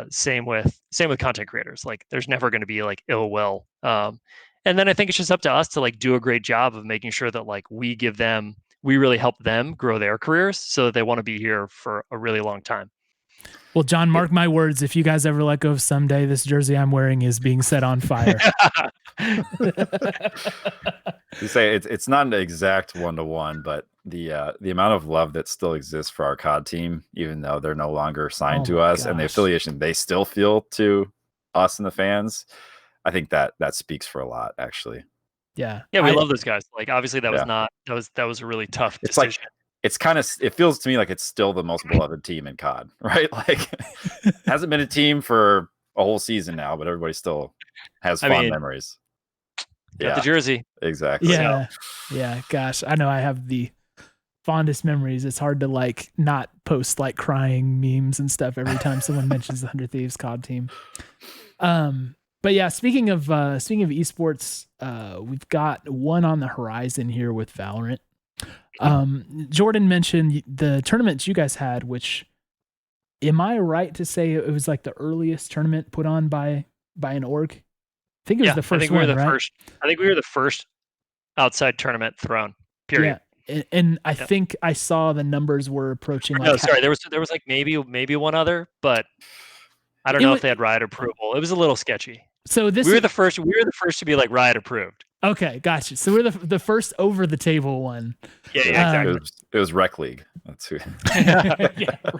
same with content creators. Like there's never going to be like ill will. And then I think it's just up to us to like do a great job of making sure that like we really help them grow their careers so that they want to be here for a really long time. Well, John, mark my words. If you guys ever let go of someday, this jersey I'm wearing is being set on fire. You say it's not an exact 1-to-1, but the amount of love that still exists for our COD team, even though they're no longer signed to us, and the affiliation they still feel to us and the fans, I think that speaks for a lot, actually. Yeah. Yeah, we love those guys. Like obviously that was a really tough decision. Like, it feels to me like it's still the most beloved team in COD, right? Like hasn't been a team for a whole season now, but everybody still has fond memories. Got the jersey. Exactly. Yeah. Yeah. Gosh, I know I have the fondest memories. It's hard to like not post like crying memes and stuff every time someone mentions the 100 Thieves COD team. But yeah, speaking of esports, we've got one on the horizon here with Valorant. Jordan mentioned the tournaments you guys had, which, am I right to say it was like the earliest tournament put on by an org? I think it was the first one, right? I think we were the first outside tournament thrown, period. Yeah. And I think I saw the numbers were approaching. No, sorry, there was like maybe one other, but I don't know if they had Riot approval. It was a little sketchy. So we were the first to be like Riot approved. Okay, gotcha. So we're the first over the table one. Yeah, exactly. It was Rec League. That's who. Yeah,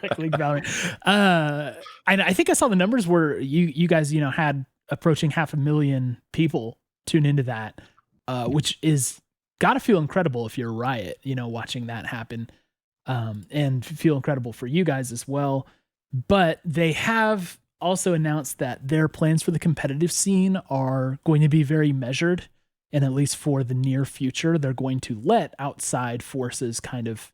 Rec League Valorant. I think I saw the numbers where you guys had approaching 500,000 people tune into that. which is gotta feel incredible if you're Riot, watching that happen, and feel incredible for you guys as well. But they have also announced that their plans for the competitive scene are going to be very measured, and at least for the near future, they're going to let outside forces kind of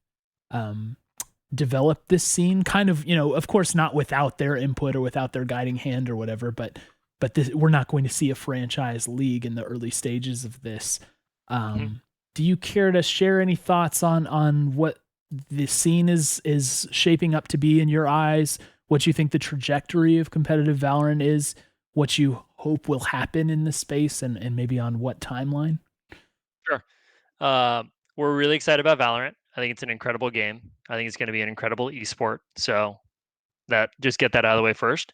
develop this scene, kind of, of course, not without their input or without their guiding hand or whatever, but we're not going to see a franchise league in the early stages of this. Do you care to share any thoughts on what the scene is shaping up to be in your eyes? What you think the trajectory of competitive Valorant is? What you hope will happen in this space, and maybe on what timeline? Sure. We're really excited about Valorant. I think it's an incredible game. I think it's going to be an incredible esport. So just get that out of the way first.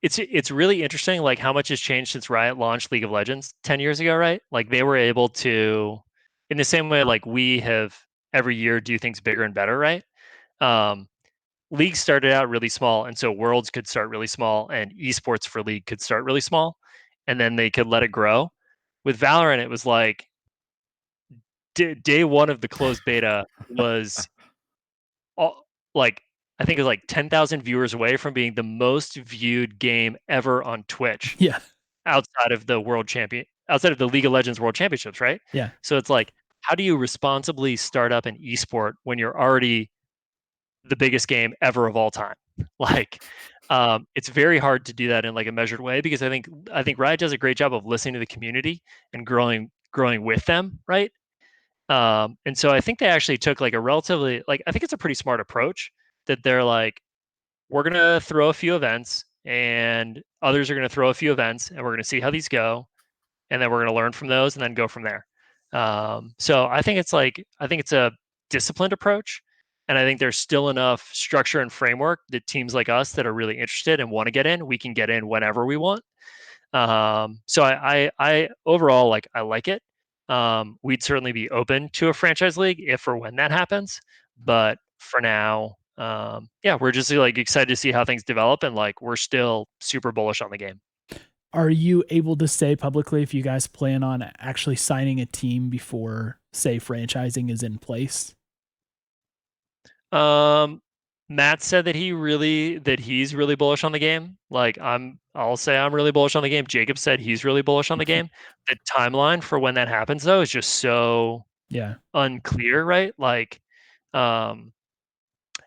It's really interesting, like how much has changed since Riot launched League of Legends 10 years ago, right? Like they were able to, in the same way, like we have every year do things bigger and better, right? League started out really small, and so Worlds could start really small, and esports for League could start really small, and then they could let it grow. With Valorant, it was like day one of the closed beta was like I think it was like 10,000 viewers away from being the most viewed game ever on Twitch. Yeah. Outside of the League of Legends World Championships, right? Yeah. So it's like, how do you responsibly start up an esport when you're already the biggest game ever of all time? Like, it's very hard to do that in like a measured way, because I think Riot does a great job of listening to the community and growing with them, right? And so I think they actually took like a relatively, like, I think it's a pretty smart approach that they're like, we're going to throw a few events and others are going to throw a few events, and we're going to see how these go. And then we're going to learn from those and then go from there. So I think it's a disciplined approach. And I think there's still enough structure and framework that teams like us that are really interested and want to get in, we can get in whenever we want. So I overall, like, I like it. We'd certainly be open to a franchise league if or when that happens. But for now, yeah, we're just like excited to see how things develop, and like we're still super bullish on the game. Are you able to say publicly if you guys plan on actually signing a team before, say, franchising is in place? Matt said that he's really bullish on the game. Like I'll say I'm really bullish on the game. Jacob said he's really bullish on the game. The timeline for when that happens though is just so unclear, right? Like, yeah,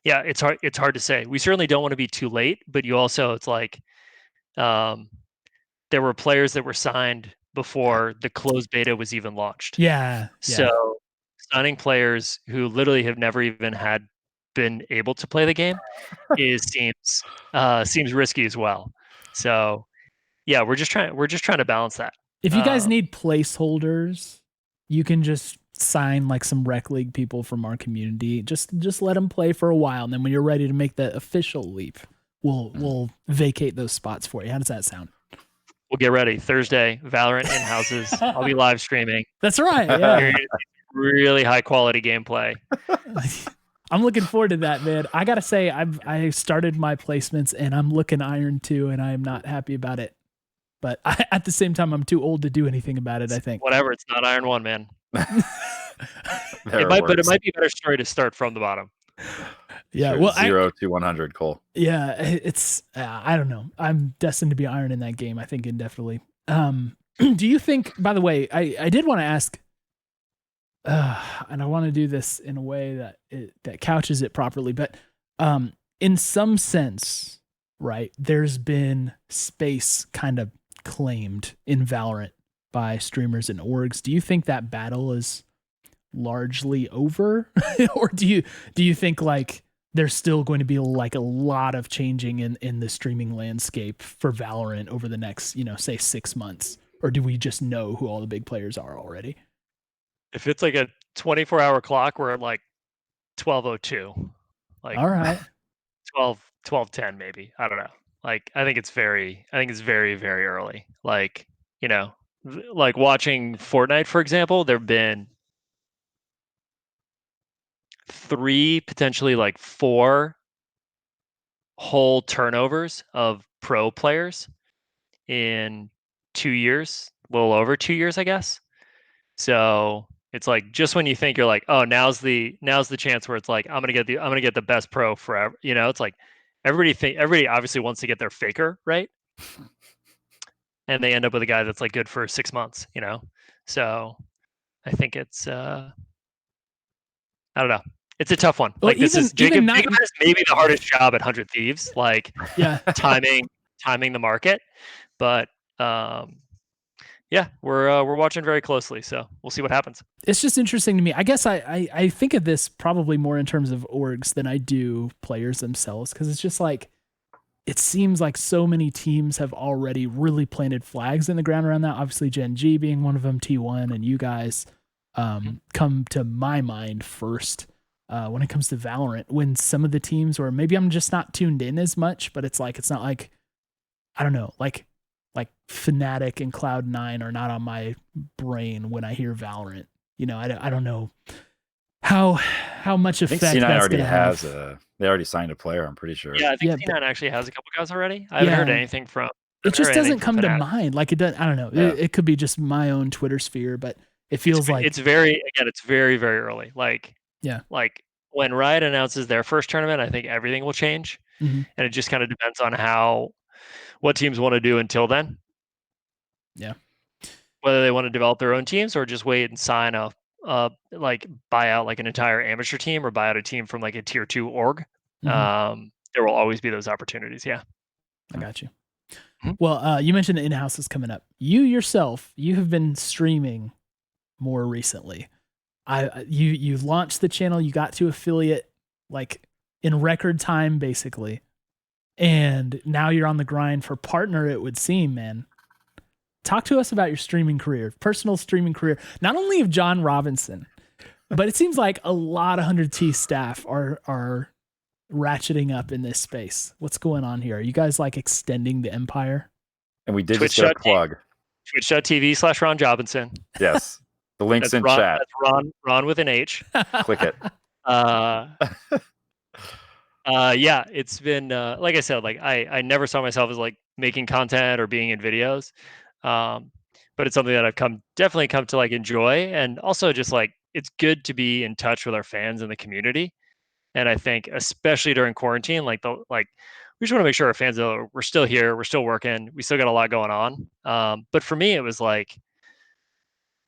it's hard to say. We certainly don't want to be too late, but it's like, there were players that were signed before the closed beta was even launched. Yeah. So signing players who literally have never even been able to play the game seems risky as well. So yeah, we're just trying to balance that. If you guys need placeholders, you can just sign like some rec league people from our community. Just let them play for a while, and then when you're ready to make the official leap, we'll vacate those spots for you. How does that sound? We'll get ready. Thursday, Valorant in houses. I'll be live streaming. That's right. Yeah. Really high quality gameplay. I'm looking forward to that, man. I gotta say, I started my placements and I'm looking Iron 2, and I am not happy about it. But at the same time, I'm too old to do anything about it, I think. Whatever, it's not Iron 1, man. But it might be a better story to start from the bottom. Yeah, sure, well, 0 to 100, Cole. Yeah, it's I don't know. I'm destined to be Iron in that game, I think, indefinitely. Do you think? By the way, I did want to ask, and I want to do this in a way that couches it properly, but in some sense, right? There's been space kind of claimed in Valorant by streamers and orgs. Do you think that battle is largely over, or do you think like there's still going to be like a lot of changing in the streaming landscape for Valorant over the next, say 6 months, or do we just know who all the big players are already? If it's like a 24-hour clock, we're at like 12:02, like all right, 12:10 maybe. I don't know. Like I think it's very very early. Like, like watching Fortnite, for example, there've been 3, potentially like 4 whole turnovers of pro players in 2 years. little over 2 years, I guess. So it's like just when you think you're like, oh, now's the chance where it's like I'm gonna get the best pro forever. You know, it's like everybody obviously wants to get their faker, right? And they end up with a guy that's like good for 6 months, you know? So I think it's I don't know. It's a tough one. Well, Like this is even not Jacob has maybe the hardest job at 100 Thieves, like yeah. timing the market. But yeah, we're watching very closely, so we'll see what happens. It's just interesting to me. I guess I think of this probably more in terms of orgs than I do players themselves, because it's just like it seems like so many teams have already really planted flags in the ground around that. Obviously, Gen G being one of them, T1, and you guys come to my mind first when it comes to Valorant. When some of the teams, or maybe I'm just not tuned in as much, but it's not like, I don't know, like Fnatic and Cloud9 are not on my brain when I hear Valorant. You know, I don't know how much effect I think C9 that's already gonna has have. they already signed a player, I'm pretty sure. Yeah, I think Yeah, C9 actually has a couple guys already. I haven't heard anything from. It just doesn't come to Fnatic. mind. Like it does. I don't know. Yeah. It could be just my own Twitter sphere, but it feels like it's very very early. Like yeah. Like when Riot announces their first tournament, I think everything will change, Mhm. and it just kind of depends on what teams want to do until then. Yeah. Whether they want to develop their own teams or just wait and sign like buy out like an entire amateur team or buy out a team from like a tier 2 org. There will always be those opportunities. Yeah. I got you. Mhm. Well, you mentioned the in-house is coming up. You yourself, you have been streaming more recently. You launched the channel, you got to affiliate like in record time, basically. And now you're on the grind for partner, it would seem, man. Talk to us about your streaming career, personal streaming career, not only of John Robinson, but it seems like a lot of 100T staff are ratcheting up in this space. What's going on here? Are you guys like extending the empire? And we did just get a plug. Twitch.tv/Ron Jobinson. Yes. The link's in chat. That's Ron with an H. Click it. Yeah, it's been like I said, like I never saw myself as like making content or being in videos. But it's something that I've definitely come to like enjoy, and also just like it's good to be in touch with our fans and the community. And I think especially during quarantine, we just want to make sure our fans know we're still here, we're still working, we still got a lot going on. But for me, it was like,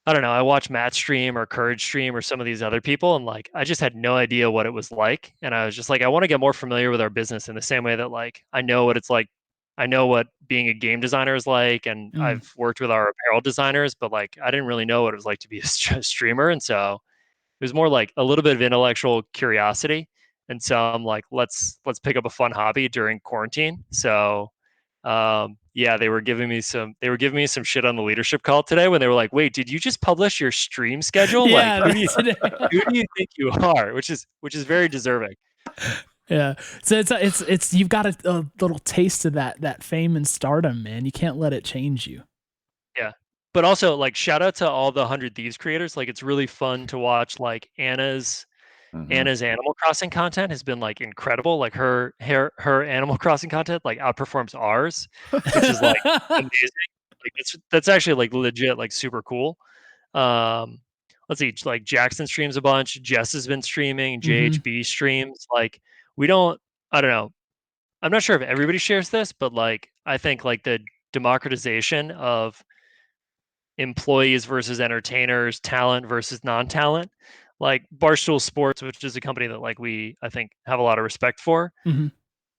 I don't know, I watched Matt stream or Courage stream or some of these other people, and like I just had no idea what it was like. And I was just like, I want to get more familiar with our business in the same way that like I know what it's like. I know what being a game designer is like, and I've worked with our apparel designers, but like I didn't really know what it was like to be a streamer. And so it was more like a little bit of intellectual curiosity. And so I'm like, let's pick up a fun hobby during quarantine. So yeah, they were giving me some shit on the leadership call today when they were like, wait, did you just publish your stream schedule? Yeah, like who do you think you are? Which is very deserving. Yeah. So it's you've got a little taste of that fame and stardom, man. You can't let it change you. Yeah. But also like shout out to all the 100 Thieves creators. Like it's really fun to watch like Anna's Animal Crossing content has been like incredible. Like her Animal Crossing content like outperforms ours, which is like amazing. Like that's actually like legit, like super cool. Let's see, like Jackson streams a bunch. Jess has been streaming. JHB streams. Like I don't know. I'm not sure if everybody shares this, but like I think like the democratization of employees versus entertainers, talent versus non-talent. Like Barstool Sports, which is a company that like I think have a lot of respect for.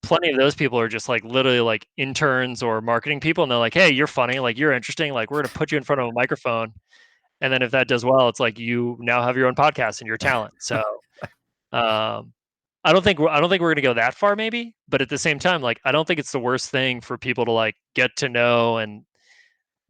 Plenty of those people are just like literally like interns or marketing people, and they're like, "Hey, you're funny, like you're interesting, like we're gonna put you in front of a microphone." And then if that does well, it's like you now have your own podcast and your talent. So I don't think we're gonna go that far, maybe, but at the same time, like I don't think it's the worst thing for people to like get to know and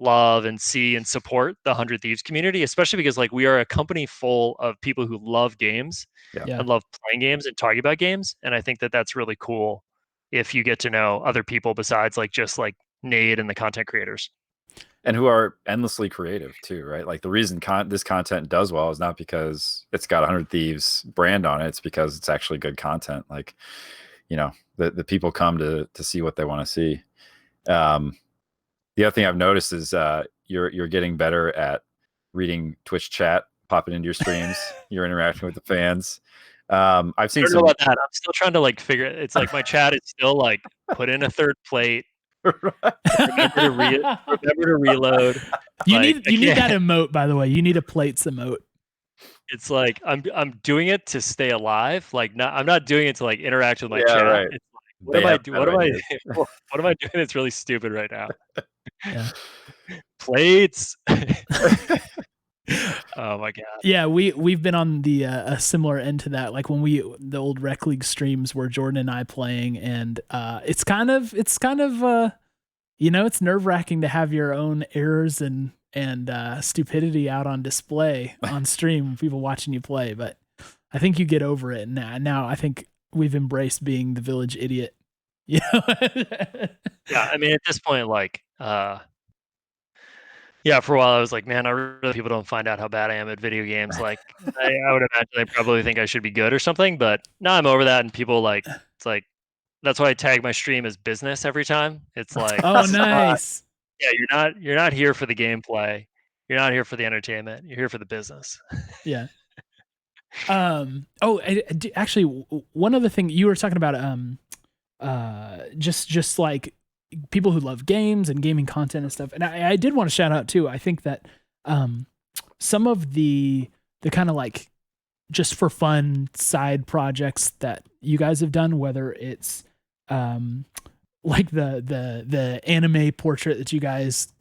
love and see and support the 100 Thieves community, especially because like we are a company full of people who love games and love playing games and talking about games. And I think that that's really cool if you get to know other people besides like just like Nate and the content creators. And who are endlessly creative too, right? Like the reason this content does well is not because it's got 100 Thieves brand on it. It's because it's actually good content. Like, you know, the people come to see what they want to see. The other thing I've noticed is you're getting better at reading Twitch chat, popping into your streams. You're interacting with the fans. I've seen I don't know some. about that. I'm still trying to like figure it. It's like my chat is still like put in a third plate. Remember to reload. You Like, need that emote, by the way. You need a plates emote. It's like I'm doing it to stay alive. Like I'm not doing it to like interact with my Yeah, chat. right. It's like what They am I have doing? What better am I ideas. what am I doing that's really stupid right now? Yeah. Plates. Oh my god. Yeah, we've been on the a similar end to that. Like when the old Rec League streams were Jordan and I playing, and it's kind of you know, it's nerve-wracking to have your own errors and stupidity out on display on stream, people watching you play. But I think you get over it now. I think we've embraced being the village idiot. You know? Yeah, I mean, at this point, like, yeah, for a while I was like, man, I really people don't find out how bad I am at video games. Like, I would imagine they probably think I should be good or something. But now I'm over that, and people like, it's like, that's why I tag my stream as business every time. It's like, Oh, nice. Yeah, you're not here for the gameplay. You're not here for the entertainment. You're here for the business. Yeah. Actually, one other thing you were talking about, just like people who love games and gaming content and stuff. And I did want to shout out too. I think that, some of the kind of like just for fun side projects that you guys have done, whether it's, like the anime portrait that you guys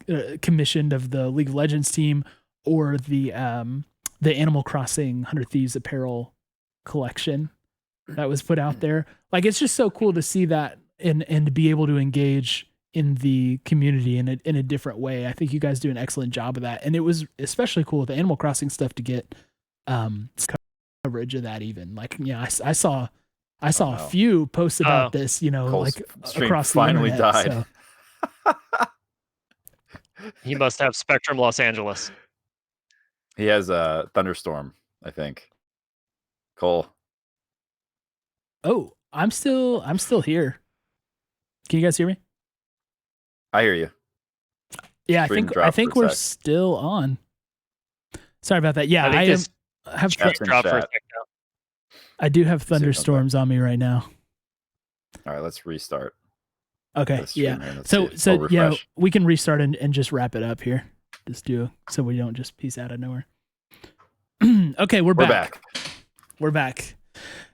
commissioned of the League of Legends team, or the Animal Crossing 100 Thieves apparel collection that was put out there. Like, it's just so cool to see that and to be able to engage in the community in a different way. I think you guys do an excellent job of that. And it was especially cool with the Animal Crossing stuff to get coverage of that even. Like, yeah, I saw a few posts about this, you know, Cole's like stream across the finally internet. died. So. He must have Spectrum Los Angeles. He has a thunderstorm, I think. Cole. Oh, I'm still here. Can you guys hear me? I hear you. Yeah, Stream I think dropped for a we're sec. still on. Sorry about that. Yeah, I think have Chat's in dropped for a chat. sec now. I do have See if it comes thunderstorms on me right now. All right, let's restart. Okay, the stream yeah. here. Let's So see. We'll yeah, refresh. we can restart and just wrap it up here. Just do so we don't just piece out of nowhere. Okay, we're back. We're back.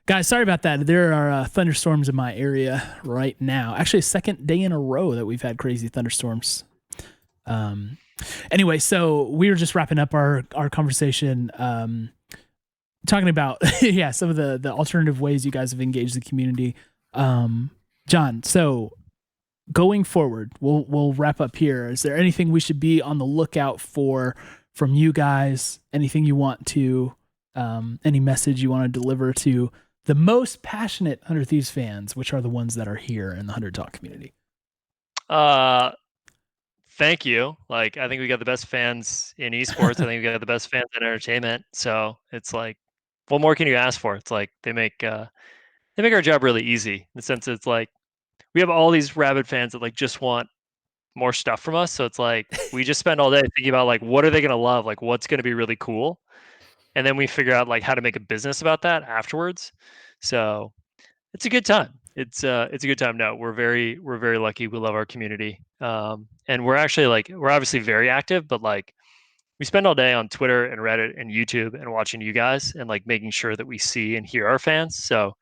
Guys, sorry about that. There are thunderstorms in my area right now. Actually, a second day in a row that we've had crazy thunderstorms. Anyway, so we were just wrapping up our conversation, talking about yeah, some of the alternative ways you guys have engaged the community. John, so going forward, we'll wrap up here. Is there anything we should be on the lookout for from you guys? Anything you want to, any message you want to deliver to the most passionate 100 Thieves fans, which are the ones that are here in the 100 Talk community? Thank you. Like, I think we got the best fans in esports. I think we got the best fans in entertainment. So it's like, what more can you ask for? It's like they make our job really easy in the sense it's like we have all these rabid fans that like just want more stuff from us. So it's like we just spend all day thinking about like what are they gonna love, like what's gonna be really cool, and then we figure out like how to make a business about that afterwards. So it's a good time. It's a good time. No, we're very lucky. We love our community, and we're actually like we're obviously very active, but like we spend all day on Twitter and Reddit and YouTube and watching you guys and like making sure that we see and hear our fans. So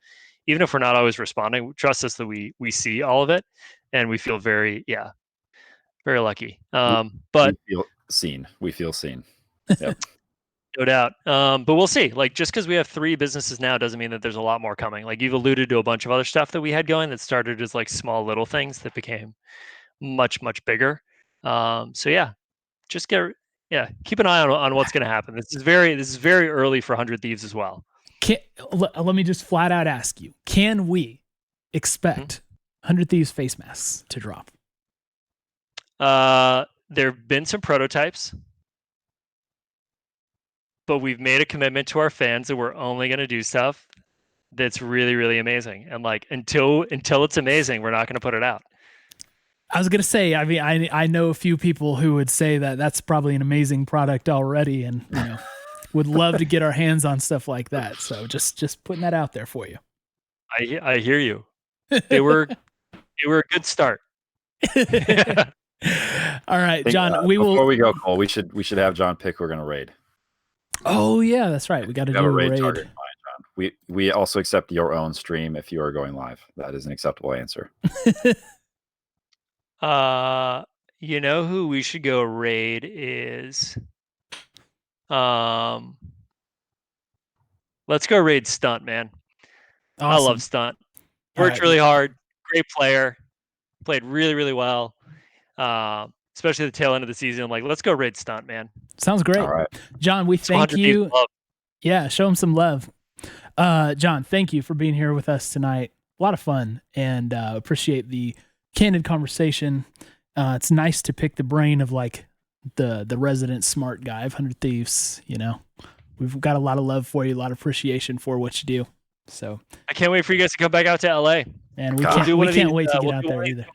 even if we're not always responding, trust us that we see all of it, and we feel very lucky. But we feel seen. We feel seen. Yep. no doubt. But we'll see. Like just because we have 3 businesses now doesn't mean that there's a lot more coming. Like you've alluded to a bunch of other stuff that we had going that started as like small little things that became much bigger. So yeah, just keep an eye on what's going to happen. This is very early for 100 Thieves as well. Let me just flat out ask you: can we expect 100 Thieves face masks to drop? There have been some prototypes, but we've made a commitment to our fans that we're only going to do stuff that's really amazing. And like until it's amazing, we're not going to put it out. I was gonna say, I mean, I know a few people who would say that that's probably an amazing product already, and would love to get our hands on stuff like that. So just putting that out there for you. I hear you. They were a good start. All right, John. Before we go, Cole, we should have John pick who we're gonna raid. Oh yeah, that's right. We got to do a raid. Target. Fine, John. We also accept your own stream if you are going live. That is an acceptable answer. You know who we should go raid is let's go raid Stunt, man. Awesome. I love Stunt. Worked really hard. Great player. Played really, really well. Especially the tail end of the season. Like, let's go raid Stunt, man. Sounds great. All right. John, we thank you. Yeah, show him some love. John, thank you for being here with us tonight. A lot of fun, and appreciate the candid conversation. It's nice to pick the brain of like the resident smart guy of 100 Thieves. We've got a lot of love for you, a lot of appreciation for what you do. So I can't wait for you guys to come back out to LA. And we can't wait to get out there either.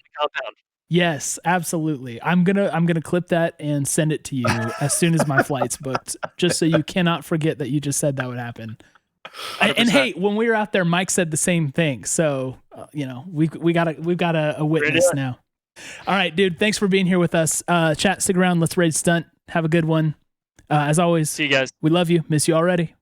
Yes, absolutely. I'm gonna clip that and send it to you as soon as my flight's booked, just so you cannot forget that you just said that would happen. 100%. And hey, when we were out there, Mike said the same thing. So we've got a witness now. All right, dude. Thanks for being here with us. Chat, stick around. Let's raid Stunt. Have a good one. As always, see you guys. We love you. Miss you already.